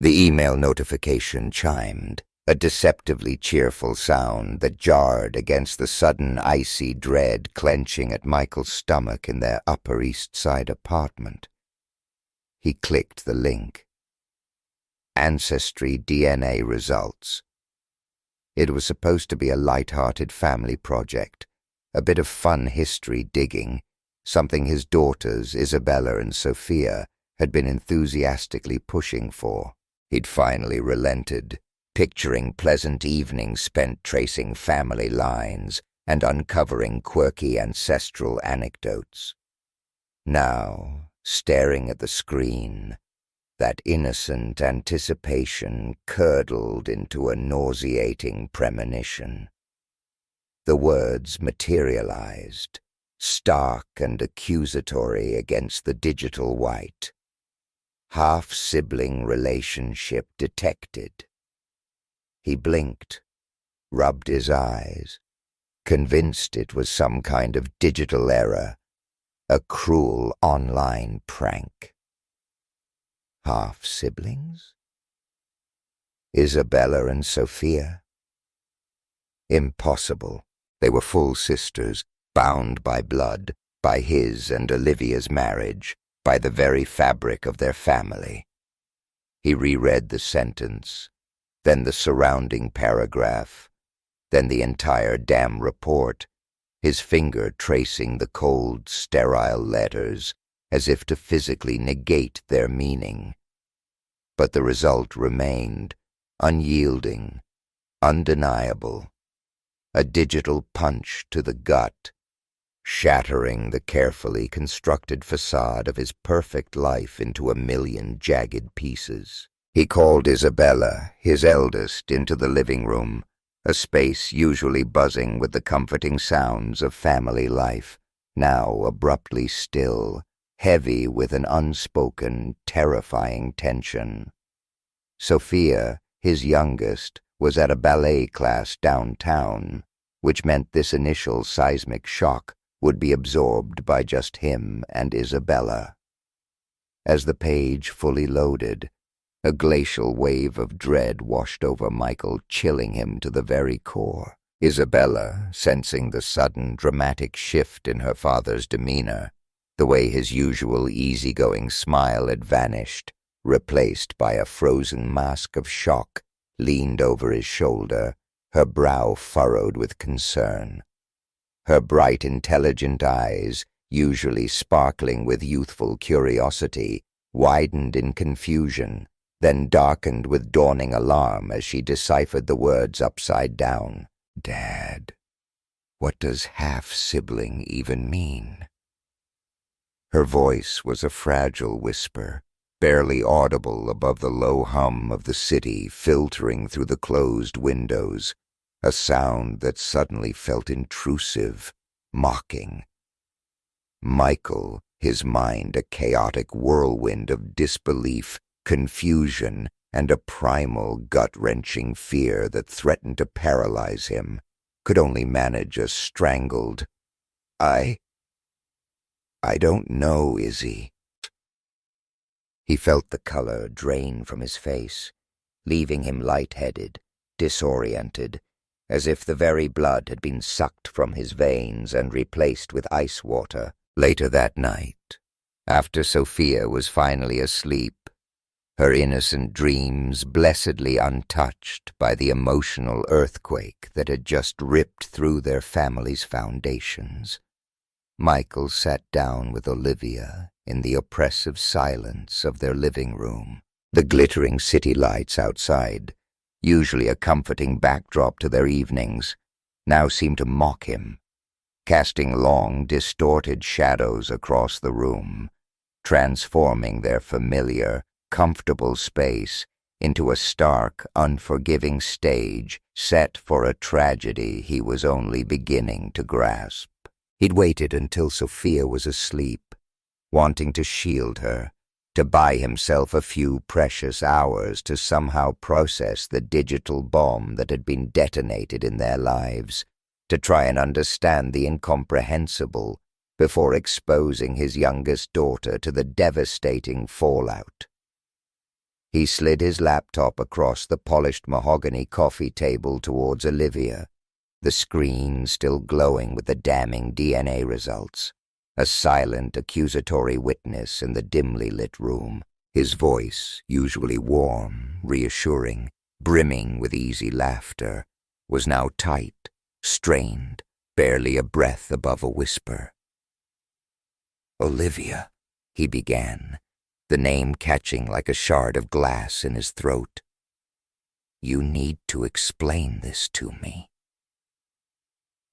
The email notification chimed, a deceptively cheerful sound that jarred against the sudden icy dread clenching at Michael's stomach in their Upper East Side apartment. He clicked the link. Ancestry DNA results. It was supposed to be a light-hearted family project, a bit of fun history digging, something his daughters, Isabella and Sophia, had been enthusiastically pushing for. He'd finally relented, picturing pleasant evenings spent tracing family lines and uncovering quirky ancestral anecdotes. Now, staring at the screen, that innocent anticipation curdled into a nauseating premonition. The words materialized, stark and accusatory against the digital white. Half-sibling relationship detected. He blinked, rubbed his eyes, convinced it was some kind of digital error, a cruel online prank. Half-siblings? Isabella and Sophia? Impossible. They were full sisters, bound by blood, by his and Olivia's marriage, by the very fabric of their family. He reread the sentence, then the surrounding paragraph, then the entire damn report, his finger tracing the cold, sterile letters as if to physically negate their meaning. But the result remained, unyielding, undeniable, a digital punch to the gut, shattering the carefully constructed facade of his perfect life into a million jagged pieces. He called Isabella, his eldest, into the living room, a space usually buzzing with the comforting sounds of family life, now abruptly still, heavy with an unspoken, terrifying tension. Sophia, his youngest, was at a ballet class downtown, which meant this initial seismic shock would be absorbed by just him and Isabella. As the page fully loaded, a glacial wave of dread washed over Michael, chilling him to the very core. Isabella, sensing the sudden, dramatic shift in her father's demeanor, the way his usual easygoing smile had vanished, replaced by a frozen mask of shock, leaned over his shoulder, her brow furrowed with concern. Her bright, intelligent eyes, usually sparkling with youthful curiosity, widened in confusion, then darkened with dawning alarm as she deciphered the words upside down. Dad, what does half-sibling even mean? Her voice was a fragile whisper, barely audible above the low hum of the city filtering through the closed windows, a sound that suddenly felt intrusive, mocking. Michael, his mind a chaotic whirlwind of disbelief, confusion, and a primal, gut-wrenching fear that threatened to paralyze him, could only manage a strangled, I don't know, Izzy. He felt the color drain from his face, leaving him lightheaded, disoriented, as if the very blood had been sucked from his veins and replaced with ice water. Later that night, after Sophia was finally asleep, her innocent dreams blessedly untouched by the emotional earthquake that had just ripped through their family's foundations, Michael sat down with Olivia in the oppressive silence of their living room. The glittering city lights outside, usually a comforting backdrop to their evenings, now seemed to mock him, casting long, distorted shadows across the room, transforming their familiar, comfortable space into a stark, unforgiving stage set for a tragedy he was only beginning to grasp. He'd waited until Sophia was asleep, wanting to shield her, to buy himself a few precious hours to somehow process the digital bomb that had been detonated in their lives, to try and understand the incomprehensible before exposing his youngest daughter to the devastating fallout. He slid his laptop across the polished mahogany coffee table towards Olivia, the screen still glowing with the damning DNA results, a silent, accusatory witness in the dimly lit room. His voice, usually warm, reassuring, brimming with easy laughter, was now tight, strained, barely a breath above a whisper. "Olivia," he began, the name catching like a shard of glass in his throat. "You need to explain this to me."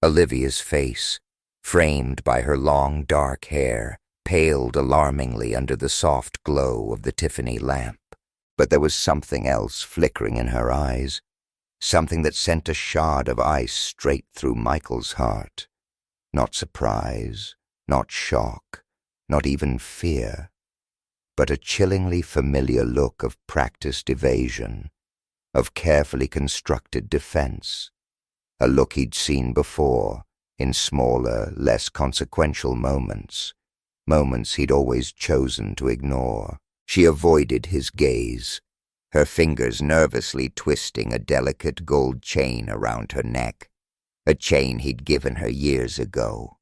Olivia's face, framed by her long dark hair, paled alarmingly under the soft glow of the Tiffany lamp. But there was something else flickering in her eyes, something that sent a shard of ice straight through Michael's heart. Not surprise, not shock, not even fear, but a chillingly familiar look of practiced evasion, of carefully constructed defense, a look he'd seen before in smaller, less consequential moments he'd always chosen to ignore. She avoided his gaze, her fingers nervously twisting a delicate gold chain around her neck, a chain he'd given her years ago.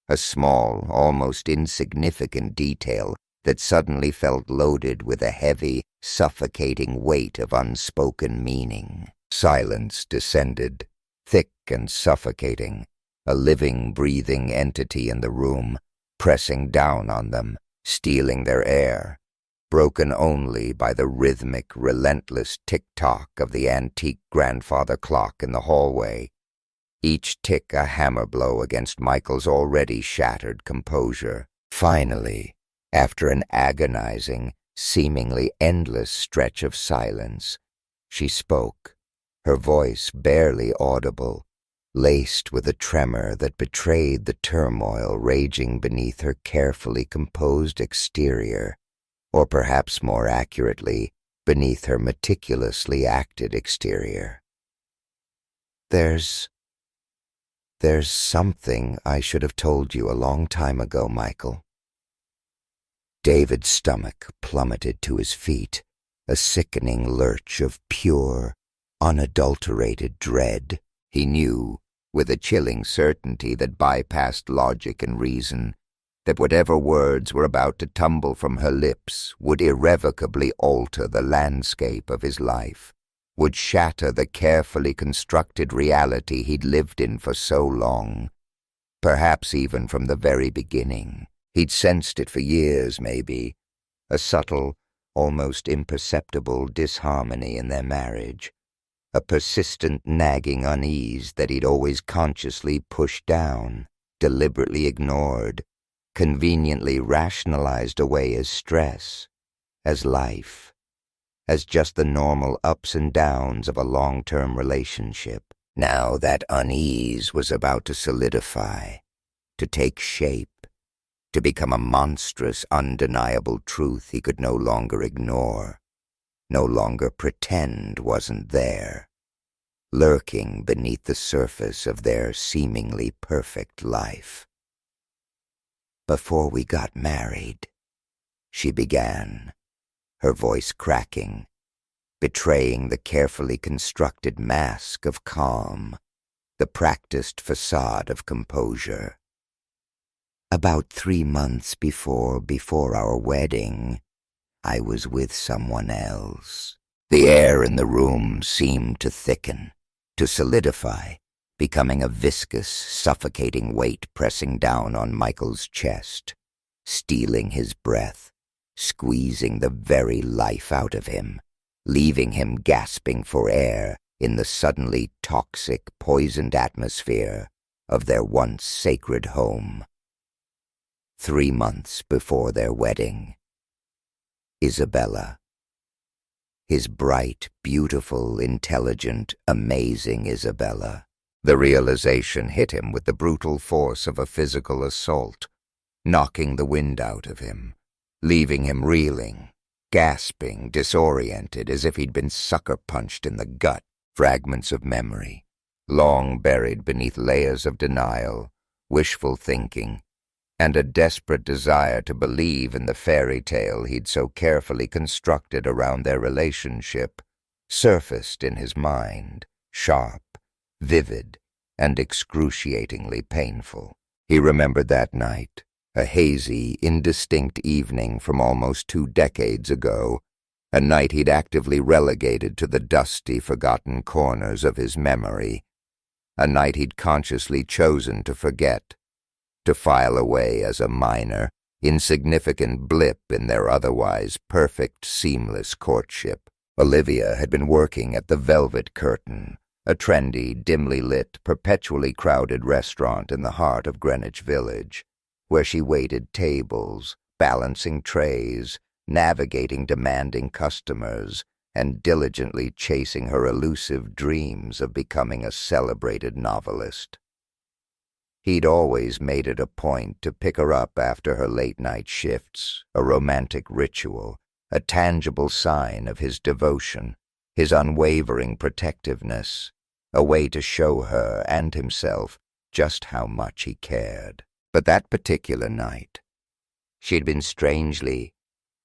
A small, almost insignificant detail that suddenly felt loaded with a heavy, suffocating weight of unspoken meaning. Silence descended, thick and suffocating, a living, breathing entity in the room, pressing down on them, stealing their air, broken only by the rhythmic, relentless tick-tock of the antique grandfather clock in the hallway, each tick a hammer blow against Michael's already shattered composure. Finally, after an agonizing, seemingly endless stretch of silence, she spoke, her voice barely audible, laced with a tremor that betrayed the turmoil raging beneath her carefully composed exterior, or perhaps more accurately, beneath her meticulously acted exterior. There's something I should have told you a long time ago, Michael." David's stomach plummeted to his feet, a sickening lurch of pure, unadulterated dread. He knew, with a chilling certainty that bypassed logic and reason, that whatever words were about to tumble from her lips would irrevocably alter the landscape of his life, would shatter the carefully constructed reality he'd lived in for so long, perhaps even from the very beginning. He'd sensed it for years, maybe, a subtle, almost imperceptible disharmony in their marriage, a persistent nagging unease that he'd always consciously pushed down, deliberately ignored, conveniently rationalized away as stress, as life, as just the normal ups and downs of a long-term relationship. Now that unease was about to solidify, to take shape, to become a monstrous, undeniable truth he could no longer ignore, no longer pretend wasn't there, lurking beneath the surface of their seemingly perfect life. "Before we got married," she began, her voice cracking, betraying the carefully constructed mask of calm, the practiced facade of composure. "About 3 months before our wedding, I was with someone else." The air in the room seemed to thicken, to solidify, becoming a viscous, suffocating weight pressing down on Michael's chest, stealing his breath, squeezing the very life out of him, leaving him gasping for air in the suddenly toxic, poisoned atmosphere of their once sacred home. 3 months before their wedding. Isabella. His bright, beautiful, intelligent, amazing Isabella. The realization hit him with the brutal force of a physical assault, knocking the wind out of him, leaving him reeling, gasping, disoriented, as if he'd been sucker-punched in the gut. Fragments of memory, long buried beneath layers of denial, wishful thinking, and a desperate desire to believe in the fairy tale he'd so carefully constructed around their relationship surfaced in his mind, sharp, vivid, and excruciatingly painful. He remembered that night, a hazy, indistinct evening from almost 2 decades ago, a night he'd actively relegated to the dusty, forgotten corners of his memory, a night he'd consciously chosen to forget, to file away as a minor, insignificant blip in their otherwise perfect, seamless courtship. Olivia had been working at the Velvet Curtain, a trendy, dimly lit, perpetually crowded restaurant in the heart of Greenwich Village, where she waited tables, balancing trays, navigating demanding customers, and diligently chasing her elusive dreams of becoming a celebrated novelist. He'd always made it a point to pick her up after her late-night shifts, a romantic ritual, a tangible sign of his devotion, his unwavering protectiveness, a way to show her and himself just how much he cared. But that particular night, she'd been strangely,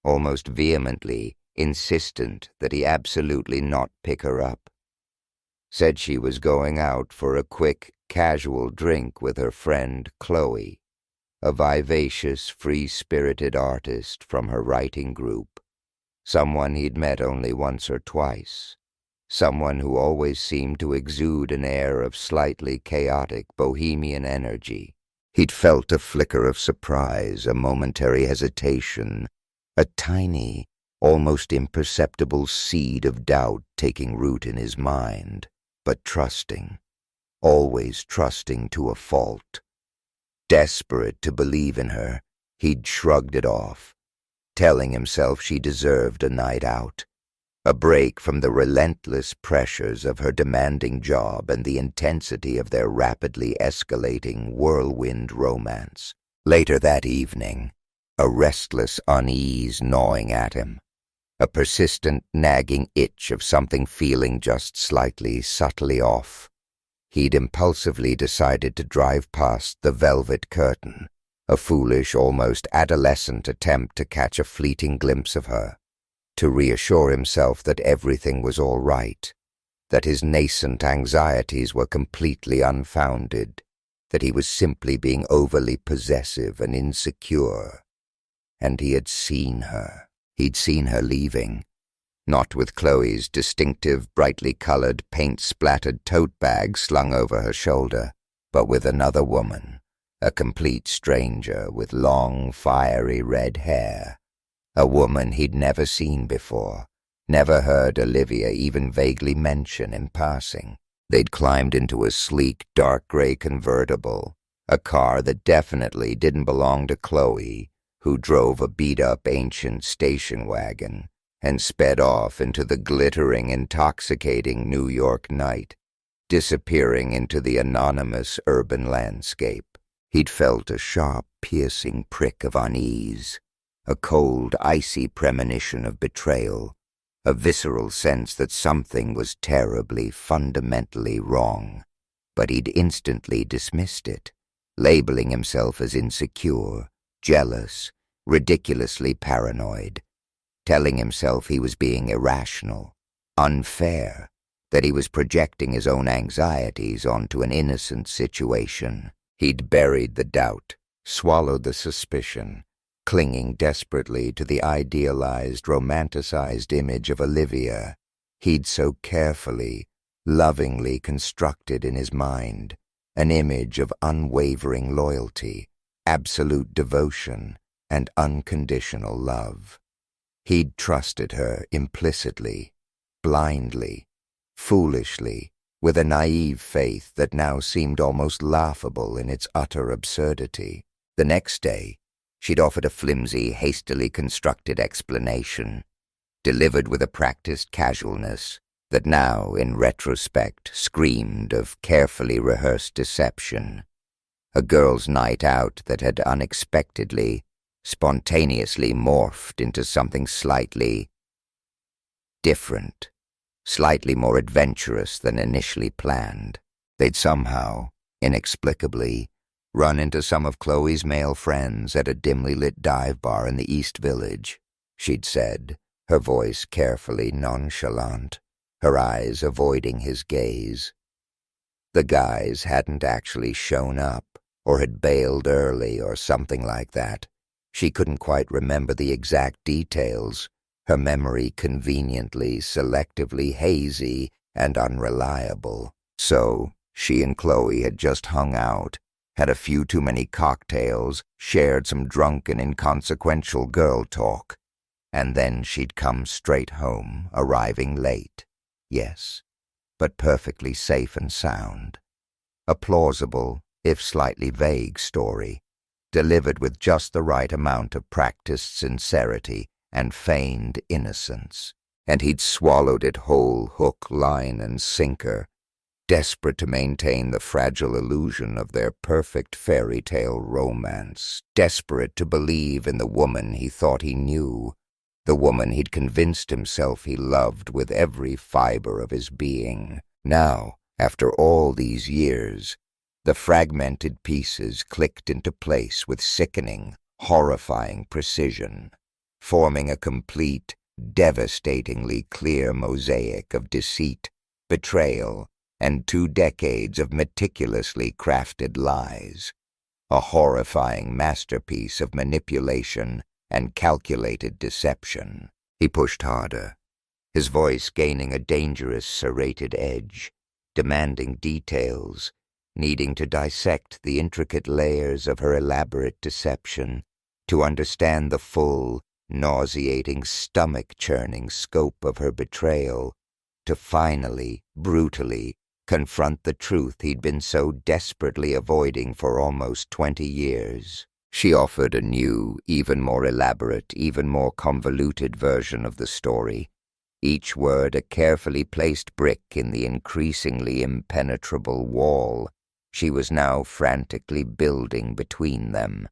almost vehemently, insistent that he absolutely not pick her up. Said she was going out for a quick, casual drink with her friend Chloe, a vivacious, free-spirited artist from her writing group, someone he'd met only once or twice, someone who always seemed to exude an air of slightly chaotic bohemian energy. He'd felt a flicker of surprise, a momentary hesitation, a tiny, almost imperceptible seed of doubt taking root in his mind, but trusting, always trusting to a fault. Desperate to believe in her, he'd shrugged it off, telling himself she deserved a night out, a break from the relentless pressures of her demanding job and the intensity of their rapidly escalating whirlwind romance. Later that evening, a restless unease gnawing at him, a persistent nagging itch of something feeling just slightly, subtly off, he'd impulsively decided to drive past the Velvet Curtain, a foolish, almost adolescent attempt to catch a fleeting glimpse of her, to reassure himself that everything was all right, that his nascent anxieties were completely unfounded, that he was simply being overly possessive and insecure. And he had seen her. He'd seen her leaving, not with Chloe's distinctive, brightly colored, paint-splattered tote bag slung over her shoulder, but with another woman, a complete stranger with long, fiery red hair, a woman he'd never seen before, never heard Olivia even vaguely mention in passing. They'd climbed into a sleek, dark gray convertible, a car that definitely didn't belong to Chloe, who drove a beat-up ancient station wagon and sped off into the glittering, intoxicating New York night, disappearing into the anonymous urban landscape. He'd felt a sharp, piercing prick of unease, a cold, icy premonition of betrayal, a visceral sense that something was terribly, fundamentally wrong. But he'd instantly dismissed it, labeling himself as insecure, jealous, ridiculously paranoid, telling himself he was being irrational, unfair, that he was projecting his own anxieties onto an innocent situation. He'd buried the doubt, swallowed the suspicion, clinging desperately to the idealized, romanticized image of Olivia he'd so carefully, lovingly constructed in his mind, an image of unwavering loyalty, absolute devotion, and unconditional love. He'd trusted her implicitly, blindly, foolishly, with a naive faith that now seemed almost laughable in its utter absurdity. The next day, she'd offered a flimsy, hastily constructed explanation, delivered with a practiced casualness that now, in retrospect, screamed of carefully rehearsed deception. A girl's night out that had unexpectedly, spontaneously morphed into something slightly different, slightly more adventurous than initially planned. They'd somehow, inexplicably, Run into some of Chloe's male friends at a dimly lit dive bar in the East Village, she'd said, her voice carefully nonchalant, her eyes avoiding his gaze. The guys hadn't actually shown up, or had bailed early or something like that. She couldn't quite remember the exact details, her memory conveniently, selectively hazy and unreliable. So, she and Chloe had just hung out, had a few too many cocktails, shared some drunken, inconsequential girl talk, and then she'd come straight home, arriving late. Yes, but perfectly safe and sound. A plausible, if slightly vague story, delivered with just the right amount of practiced sincerity and feigned innocence. And he'd swallowed it whole, hook, line, and sinker, desperate to maintain the fragile illusion of their perfect fairy tale romance, desperate to believe in the woman he thought he knew, the woman he'd convinced himself he loved with every fiber of his being. Now, after all these years, the fragmented pieces clicked into place with sickening, horrifying precision, forming a complete, devastatingly clear mosaic of deceit, betrayal, and 2 decades of meticulously crafted lies, a horrifying masterpiece of manipulation and calculated deception. He pushed harder, his voice gaining a dangerous serrated edge, demanding details, needing to dissect the intricate layers of her elaborate deception, to understand the full, nauseating, stomach-churning scope of her betrayal, to finally, brutally, confront the truth he'd been so desperately avoiding for almost 20 years. She offered a new, even more elaborate, even more convoluted version of the story, each word a carefully placed brick in the increasingly impenetrable wall she was now frantically building between them,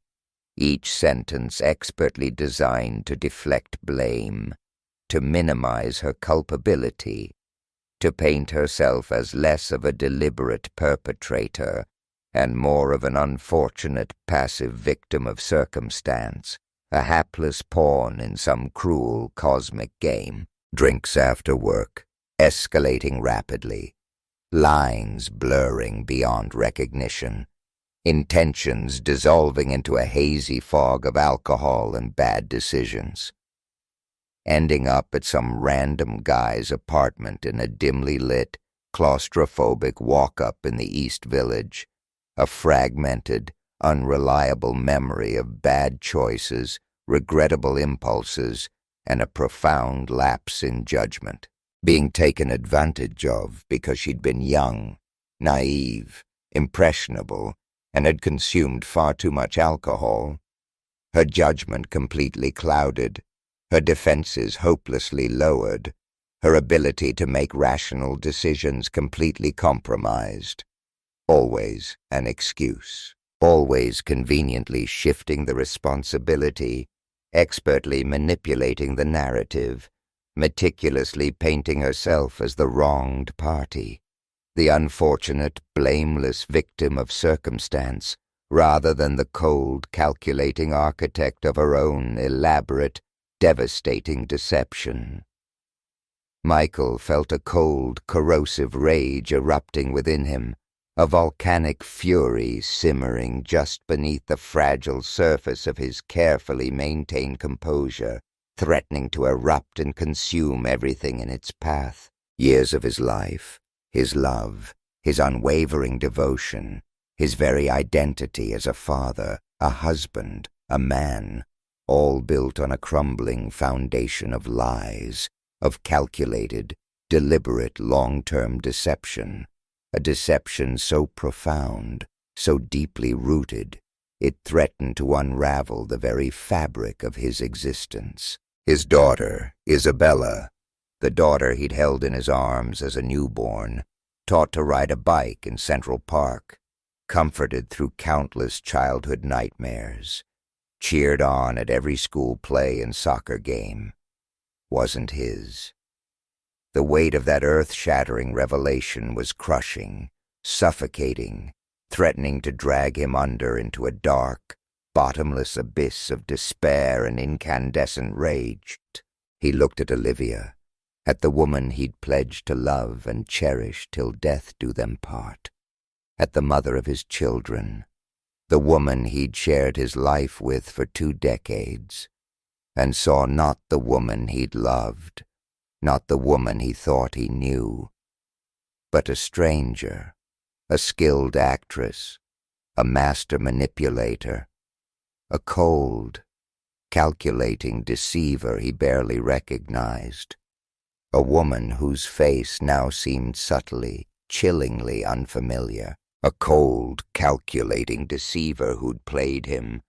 each sentence expertly designed to deflect blame, to minimize her culpability, to paint herself as less of a deliberate perpetrator and more of an unfortunate passive victim of circumstance, a hapless pawn in some cruel cosmic game. Drinks after work, escalating rapidly, lines blurring beyond recognition, intentions dissolving into a hazy fog of alcohol and bad decisions, ending up at some random guy's apartment in a dimly lit, claustrophobic walk-up in the East Village, a fragmented, unreliable memory of bad choices, regrettable impulses, and a profound lapse in judgment, being taken advantage of because she'd been young, naive, impressionable, and had consumed far too much alcohol, her judgment completely clouded, her defenses hopelessly lowered, her ability to make rational decisions completely compromised. Always an excuse, always conveniently shifting the responsibility, expertly manipulating the narrative, meticulously painting herself as the wronged party, the unfortunate, blameless victim of circumstance, rather than the cold, calculating architect of her own elaborate, devastating deception. Michael felt a cold, corrosive rage erupting within him, a volcanic fury simmering just beneath the fragile surface of his carefully maintained composure, threatening to erupt and consume everything in its path. Years of his life, his love, his unwavering devotion, his very identity as a father, a husband, a man, all built on a crumbling foundation of lies, of calculated, deliberate long-term deception, a deception so profound, so deeply rooted, it threatened to unravel the very fabric of his existence. His daughter, Isabella, the daughter he'd held in his arms as a newborn, taught to ride a bike in Central Park, comforted through countless childhood nightmares, cheered on at every school play and soccer game, wasn't his. The weight of that earth-shattering revelation was crushing, suffocating, threatening to drag him under into a dark, bottomless abyss of despair and incandescent rage. He looked at Olivia, at the woman he'd pledged to love and cherish till death do them part, at the mother of his children, the woman he'd shared his life with for 2 decades, and saw not the woman he'd loved, not the woman he thought he knew, but a stranger, a skilled actress, a master manipulator, a cold, calculating deceiver he barely recognized, a woman whose face now seemed subtly, chillingly unfamiliar, a cold, calculating deceiver who'd played him,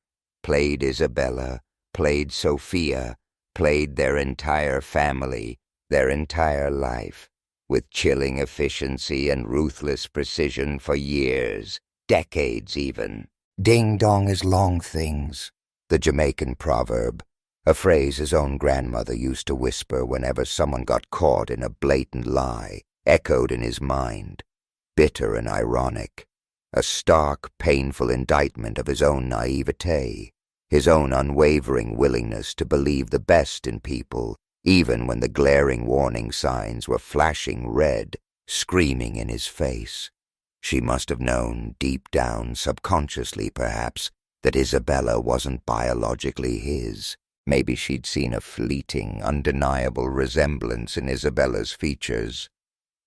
played Isabella, played Sophia, played their entire family, their entire life, with chilling efficiency and ruthless precision for years, decades even. Ding-dong is long things, the Jamaican proverb, a phrase his own grandmother used to whisper whenever someone got caught in a blatant lie, echoed in his mind, bitter and ironic, a stark, painful indictment of his own naivete, his own unwavering willingness to believe the best in people, even when the glaring warning signs were flashing red, screaming in his face. She must have known, deep down, subconsciously perhaps, that Isabella wasn't biologically his. Maybe she'd seen a fleeting, undeniable resemblance in Isabella's features,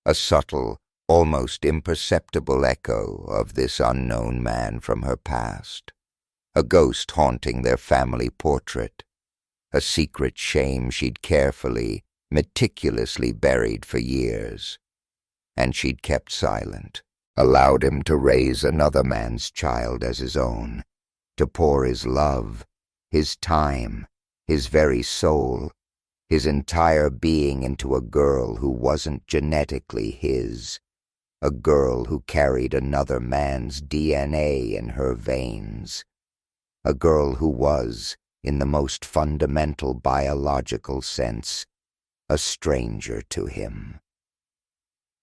a subtle, almost imperceptible echo of this unknown man from her past, a ghost haunting their family portrait, a secret shame she'd carefully, meticulously buried for years. And she'd kept silent, allowed him to raise another man's child as his own, to pour his love, his time, his very soul, his entire being into a girl who wasn't genetically his, a girl who carried another man's DNA in her veins, a girl who was, in the most fundamental biological sense, a stranger to him.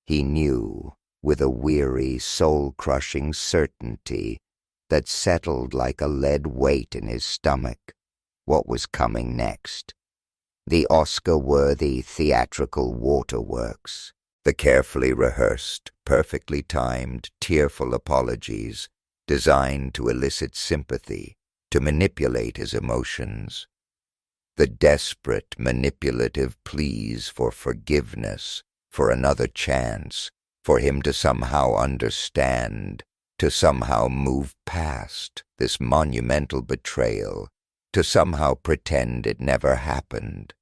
He knew, with a weary, soul-crushing certainty that settled like a lead weight in his stomach, what was coming next. The Oscar-worthy theatrical waterworks, the carefully rehearsed, perfectly timed, tearful apologies designed to elicit sympathy, to manipulate his emotions, the desperate, manipulative pleas for forgiveness, for another chance, for him to somehow understand, to somehow move past this monumental betrayal, to somehow pretend it never happened.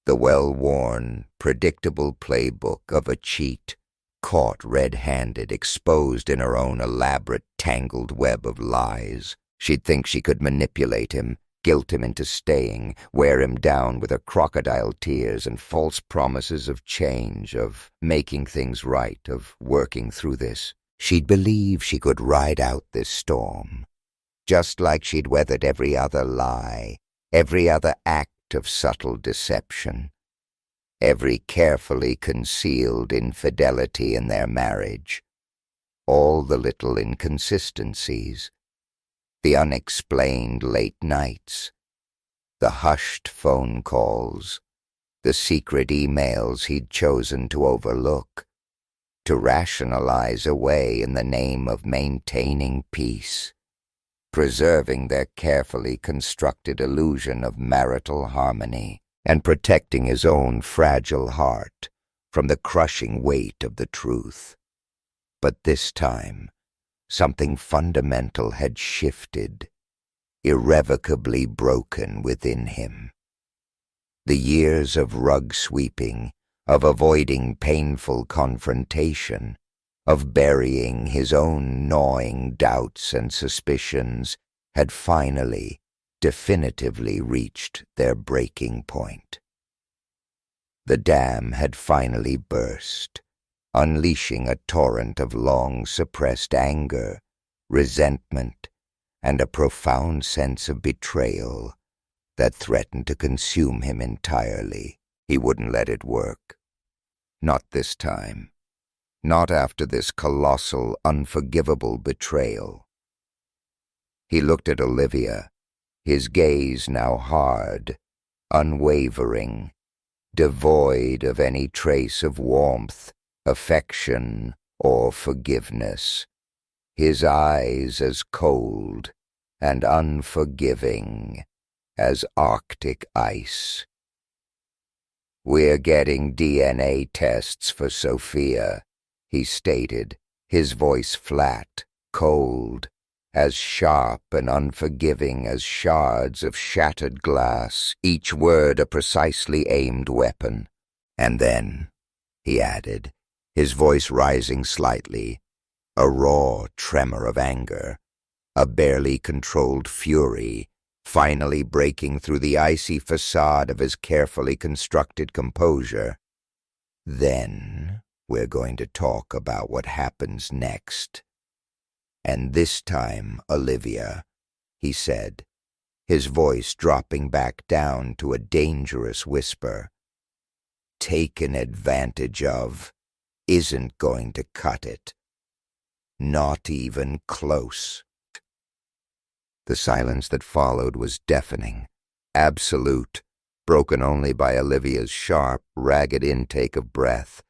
The well-worn, predictable playbook of a cheat, caught red-handed, exposed in her own elaborate, tangled web of lies. She'd think she could manipulate him, guilt him into staying, wear him down with her crocodile tears and false promises of change, of making things right, of working through this. She'd believe she could ride out this storm, just like she'd weathered every other lie, every other act of subtle deception, every carefully concealed infidelity in their marriage, all the little inconsistencies, the unexplained late nights, the hushed phone calls, the secret emails he'd chosen to overlook, to rationalize away in the name of maintaining peace, preserving their carefully constructed illusion of marital harmony, and protecting his own fragile heart from the crushing weight of the truth. But this time, something fundamental had shifted, irrevocably broken within him. The years of rug sweeping, of avoiding painful confrontation, of burying his own gnawing doubts and suspicions, had finally, definitively reached their breaking point. The dam had finally burst, unleashing a torrent of long-suppressed anger, resentment, and a profound sense of betrayal that threatened to consume him entirely. He wouldn't let it work. Not this time. Not after this colossal, unforgivable betrayal. He looked at Olivia, his gaze now hard, unwavering, devoid of any trace of warmth, affection, or forgiveness. His eyes as cold and unforgiving as Arctic ice. "We're getting DNA tests for Sophia," he stated, his voice flat, cold, as sharp and unforgiving as shards of shattered glass, each word a precisely aimed weapon. "And then," he added, his voice rising slightly, a raw tremor of anger, a barely controlled fury, finally breaking through the icy facade of his carefully constructed composure. "Then we're going to talk about what happens next. And this time, Olivia," he said, his voice dropping back down to a dangerous whisper, "taken advantage of isn't going to cut it. Not even close." The silence that followed was deafening, absolute, broken only by Olivia's sharp, ragged intake of breath,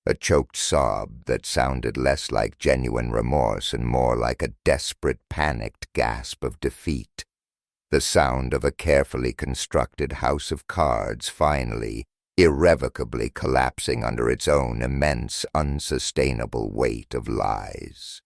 a choked sob that sounded less like genuine remorse and more like a desperate, panicked gasp of defeat. The sound of a carefully constructed house of cards finally, irrevocably collapsing under its own immense, unsustainable weight of lies.